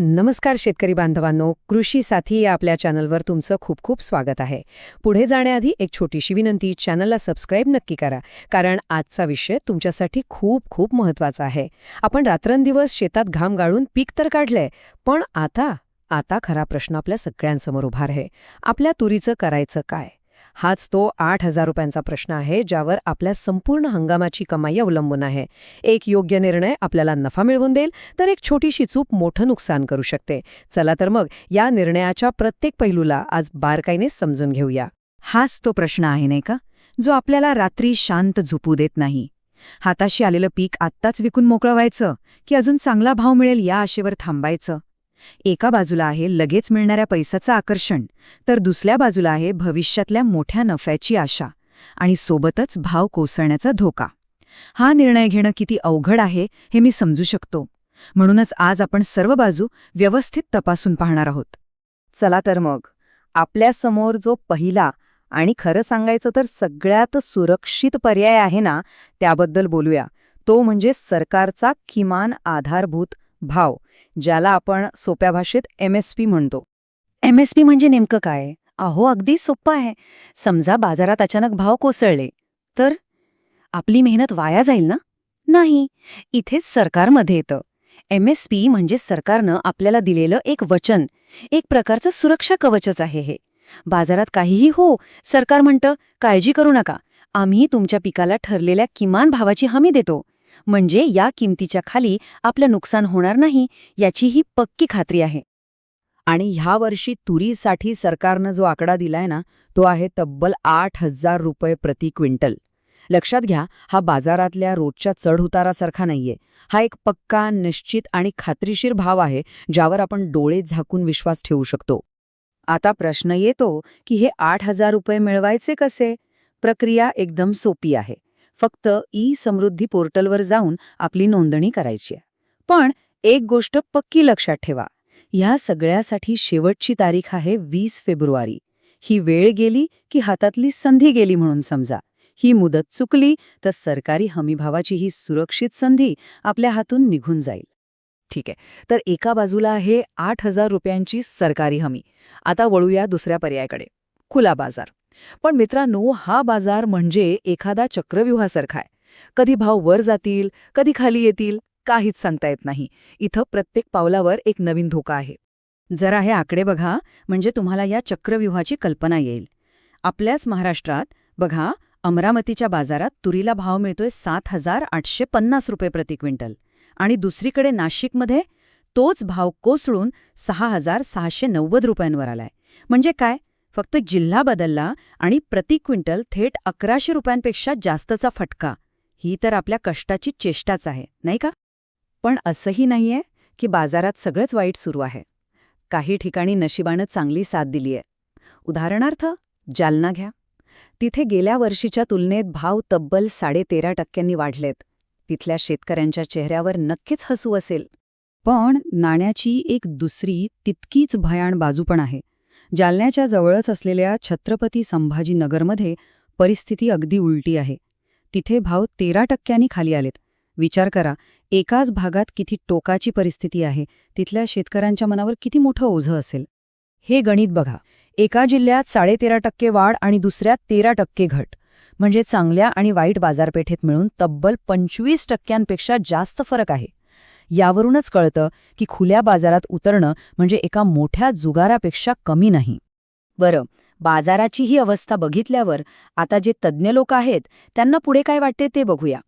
नमस्कार शेतकरी बांधवांनो, कृषी साथी या आपल्या चॅनलवर तुमचं खूप खूप स्वागत आहे. पुढे जाण्याआधी एक छोटीशी विनंती, चॅनलला सबस्क्राईब नक्की करा, कारण आजचा विषय तुमच्यासाठी खूप खूप महत्त्वाचा आहे. आपण रात्रंदिवस शेतात घाम गाळून पीक तर काढलंय, पण आता खरा प्रश्न आपल्या सगळ्यांसमोर उभा आहे. आपल्या तुरीचं करायचं काय? हाच तो 8,000 रुपयांचा प्रश्न आहे, ज्यावर आपल्या संपूर्ण हंगामाची कमाई अवलंबून आहे. एक योग्य निर्णय आपल्याला नफा मिळवून देईल, तर एक छोटीशी चूक मोठं नुकसान करू शकते. चला तर मग या निर्णयाच्या प्रत्येक पैलूला आज बारकाईने समजून घेऊया. हाच तो प्रश्न आहे नाही का, जो आपल्याला रात्री शांत झोपू देत नाही. हाताशी आलेलं पीक आत्ताच विकून मोकळं व्हायचं की अजून चांगला भाव मिळेल या आशेवर थांबायचं. एका बाजूला आहे लगेच मिळणाऱ्या पैशाचं आकर्षण, तर दुसऱ्या बाजूला आहे भविष्यातल्या मोठ्या नफ्याची आशा आणि सोबतच भाव कोसळण्याचा धोका. हा निर्णय घेणं किती अवघड आहे हे मी समजू शकतो. म्हणूनच आज आपण सर्व बाजू व्यवस्थित तपासून पाहणार आहोत. चला तर मग आपल्यासमोर जो पहिला आणि खरं सांगायचं तर सगळ्यात सुरक्षित पर्याय आहे ना, त्याबद्दल बोलूया. तो म्हणजे सरकारचा किमान आधारभूत भाव, ज्याला आपण सोप्या भाषेत MSP म्हणतो. MSP म्हणजे नेमकं काय? अहो, अगदी सोपं आहे. समजा बाजारात अचानक भाव कोसळले तर आपली मेहनत वाया जाईल ना? नाही. इथेच सरकारमध्ये येतं. MSP म्हणजे सरकारनं आपल्याला दिलेलं एक वचन, एक प्रकारचं सुरक्षा कवचच आहे हे. बाजारात काहीही हो, सरकार म्हणतं, काळजी करू नका, आम्ही तुमच्या पिकाला ठरलेल्या किमान भावाची हमी देतो. म्हणजे या किमतीच्या खाली आपलं नुकसान होणार नाही याची ही पक्की खात्री आहे. आणि ह्या वर्षी तुरीसाठी सरकारनं जो आकडा दिलाय ना, तो आहे तब्बल 8,000 रुपये प्रति क्विंटल. लक्षात घ्या, हा बाजारातल्या रोजच्या चढउतारासारखा नाहीये. हा एक पक्का, निश्चित आणि खात्रीशीर भाव आहे, ज्यावर आपण डोळे झाकून विश्वास ठेवू शकतो. आता प्रश्न येतो की हे 8,000 रुपये मिळवायचे कसे? प्रक्रिया एकदम सोपी आहे. फक्त समृद्धी पोर्टलवर जाऊन आपली नोंदणी करायची आहे. पण एक गोष्ट पक्की लक्षात ठेवा, ह्या सगळ्यासाठी शेवटची तारीख आहे 20 फेब्रुवारी. ही वेळ गेली की हातातली संधी गेली म्हणून समजा. ही मुदत चुकली तर सरकारी हमीभावाची ही सुरक्षित संधी आपल्या हातून निघून जाईल. ठीक आहे, तर एका बाजूला आहे 8,000 रुपयांची सरकारी हमी. आता वळूया दुसऱ्या पर्यायाकडे, खुला बाजार. पण मित्रांनो, हा बाजार म्हणजे एखादा चक्रव्यूहासारखा आहे. कधी भाव वर जातील, कधी खाली येतील, काहीच सांगता येत नाही. इथं प्रत्येक पावलावर एक नवीन धोका आहे. जरा हे आकडे बघा, म्हणजे तुम्हाला या चक्रव्यूहाची कल्पना येईल. आपल्याच महाराष्ट्रात बघा, अमरावतीच्या बाजारात तुरीला भाव मिळतोय 7,850 रुपये प्रति क्विंटल आणि दुसरीकडे नाशिकमध्ये तोच भाव कोसळून 6,690 रुपयांवर आलाय. म्हणजे काय? फक्त जिल्हा बदलला आणि प्रति क्विंटल थेट 1,100 रुपयांपेक्षा जास्तचा फटका. ही तर आपल्या कष्टाची चेष्टाच आहे, नाही का? पण असंही नाहीये की बाजारात सगळंच वाईट सुरू आहे. काही ठिकाणी नशिबानं चांगली साथ दिलीये. उदाहरणार्थ जालना घ्या. तिथे गेल्या वर्षीच्या तुलनेत भाव तब्बल 13.5% वाढलेत. तिथल्या शेतकऱ्यांच्या चेहऱ्यावर नक्कीच हसू असेल. पण नाण्याची एक दुसरी तितकीच भयाण बाजू पण आहे. जालन्याच्या जवळच असलेल्या छत्रपती संभाजीनगरमध्ये परिस्थिती अगदी उलटी आहे. तिथे भाव 13% खाली आलेत. विचार करा, एकाच भागात किती टोकाची परिस्थिती आहे. तिथल्या शेतकऱ्यांच्या मनावर किती मोठं ओझं असेल. हे गणित बघा, एका जिल्ह्यात 13.5% वाढ आणि दुसऱ्यात 13% घट. म्हणजे चांगल्या आणि वाईट बाजारपेठेत मिळून तब्बल 25%पेक्षा जास्त फरक आहे. यावरूनच कळतं की खुल्या बाजारात उतरणं म्हणजे एका मोठ्या जुगारापेक्षा कमी नाही. बरं, बाजाराची ही अवस्था बघितल्यावर आता जे तज्ज्ञ लोक आहेत त्यांना पुढे काय वाटते ते बघूया.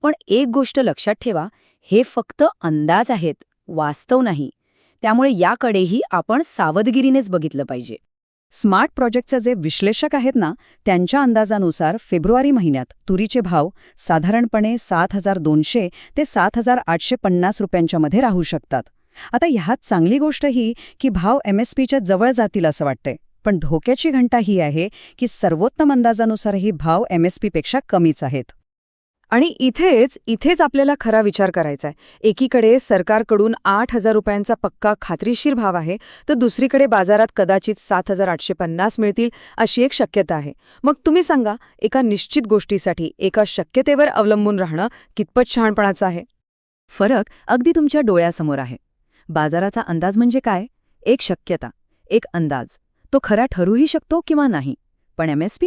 पण एक गोष्ट लक्षात ठेवा, हे फक्त अंदाज आहेत, वास्तव नाही. त्यामुळे याकडेही आपण सावधगिरीनेच बघितलं पाहिजे. स्मार्ट प्रोजेक्टचे जे विश्लेषक आहेत ना, त्यांच्या अंदाजानुसार फेब्रुवारी महिन्यात तुरीचे भाव साधारणपणे 7,200 ते 7,850 रुपयांच्या मध्ये राहू शकतात. आता ह्यात चांगली गोष्ट ही की भाव MSPच्या जवळ जातील असं वाटतंय. पण धोक्याची घंटा ही आहे की सर्वोत्तम अंदाजानुसारही भाव MSPपेक्षा कमीच आहेत. आणि इथेच आपल्याला खरा विचार करायचा आहे. एकीकडे सरकारकडून 8,000 रुपयांचा पक्का खात्रीशीर भाव आहे, तर दुसरीकडे बाजारात कदाचित 7,850 मिळतील अशी एक शक्यता आहे. मग तुम्ही सांगा, एका निश्चित गोष्टीसाठी एका शक्यतेवर अवलंबून राहणं कितपत शहाणपणाचं आहे? फरक अगदी तुमच्या डोळ्यासमोर आहे. बाजाराचा अंदाज म्हणजे काय? एक शक्यता, एक अंदाज. तो खरा ठरूही शकतो किंवा नाही. पण MSP?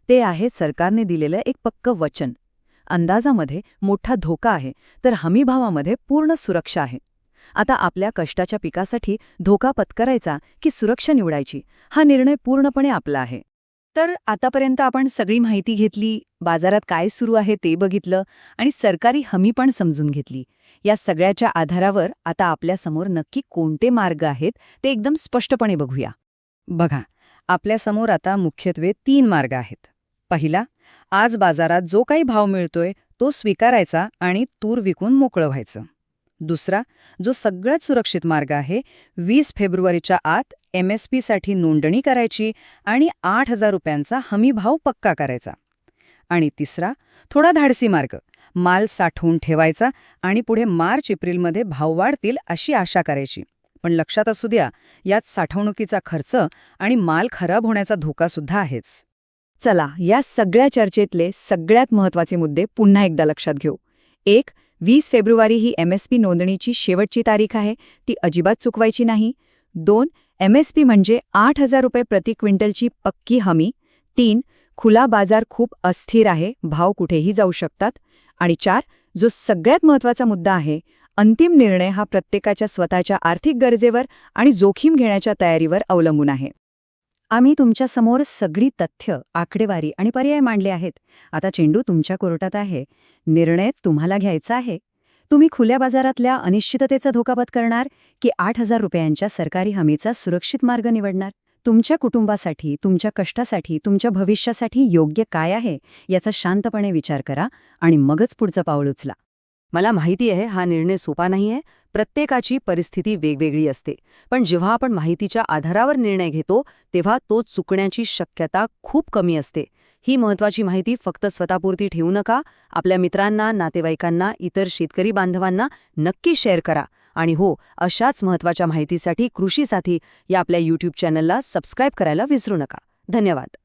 ते आहे सरकारने दिलेलं एक पक्क वचन. अंदाजामध्ये मोठा धोका आहे, तर हमीभावामध्ये पूर्ण सुरक्षा आहे. आता आपल्या कष्टाच्या पिकासाठी धोका पत्करायचा की सुरक्षा निवडायची, हा निर्णय पूर्णपणे आपला आहे. तर आतापर्यंत आपण सगळी माहिती घेतली, बाजारात काय सुरू आहे ते बघितलं आणि सरकारी हमी पण समजून घेतली. या सगळ्याच्या आधारावर आता आपल्यासमोर नक्की कोणते मार्ग आहेत ते एकदम स्पष्टपणे बघूया. बघा, आपल्यासमोर आता मुख्यत्वे 3 मार्ग आहेत. पहिला, आज बाजारात जो काही भाव मिळतोय तो स्वीकारायचा आणि तूर विकून मोकळं व्हायचं. दुसरा, जो सगळ्यात सुरक्षित मार्ग आहे, 20 फेब्रुवारीच्या आत MSP साठी नोंदणी करायची आणि 8,000 रुपयांचा हमी भाव पक्का करायचा. आणि तिसरा, थोडा धाडसी मार्ग, माल साठवून ठेवायचा आणि पुढे मार्च-एप्रिलमध्ये भाव वाढतील अशी आशा करायची. पण लक्षात असू द्या, यात साठवणुकीचा खर्च आणि माल खराब होण्याचा धोका सुद्धा आहेच. चला, या सगळ्या चर्चेतले सगळ्यात महत्त्वाचे मुद्दे पुन्हा एकदा लक्षात घेऊ. 1. 20 फेब्रुवारी ही MSP नोंदणीची शेवटची तारीख आहे, ती अजिबात चुकवायची नाही. 2. MSP म्हणजे 8,000 रुपये प्रति क्विंटलची पक्की हमी. 3. खुला बाजार खूप अस्थिर आहे, भाव कुठेही जाऊ शकतात. आणि 4. जो सगळ्यात महत्त्वाचा मुद्दा आहे, अंतिम निर्णय हा प्रत्येकाच्या स्वतःच्या आर्थिक गरजेवर आणि जोखीम घेण्याच्या तयारीवर अवलंबून आहे. आम्ही तुमच्यासमोर सगळी तथ्य, आकडेवारी आणि पर्याय मांडले आहेत. आता चेंडू तुमच्या कोर्टात आहे. निर्णय तुम्हाला घ्यायचा आहे. तुम्ही खुल्या बाजारातल्या अनिश्चिततेचा धोका पत्करणार की 8,000 रुपयांच्या सरकारी हमीचा सुरक्षित मार्ग निवडणार? तुमच्या कुटुंबासाठी, तुमच्या कष्टासाठी, तुमच्या भविष्यासाठी योग्य काय आहे याचा शांतपणे विचार करा आणि मगच पुढचं पाऊल उचला. मला माहिती आहे हा निर्णय सोपा नाहीये, प्रत्येकाची परिस्थिती वेगवेगळी असते. पण जेव्हा आपण माहितीच्या आधारावर निर्णय घेतो तेव्हा तो चुकण्याची शक्यता खूप कमी असते. ही महत्त्वाची माहिती फक्त स्वतःपुरती ठेवू नका, आपल्या मित्रांना, नातेवाईकांना, इतर शेतकरी बांधवांना नक्की शेअर करा. आणि हो, अशाच महत्त्वाच्या माहितीसाठी कृषी साथी या आपल्या YouTube चॅनलला सबस्क्राईब करायला विसरू नका. धन्यवाद.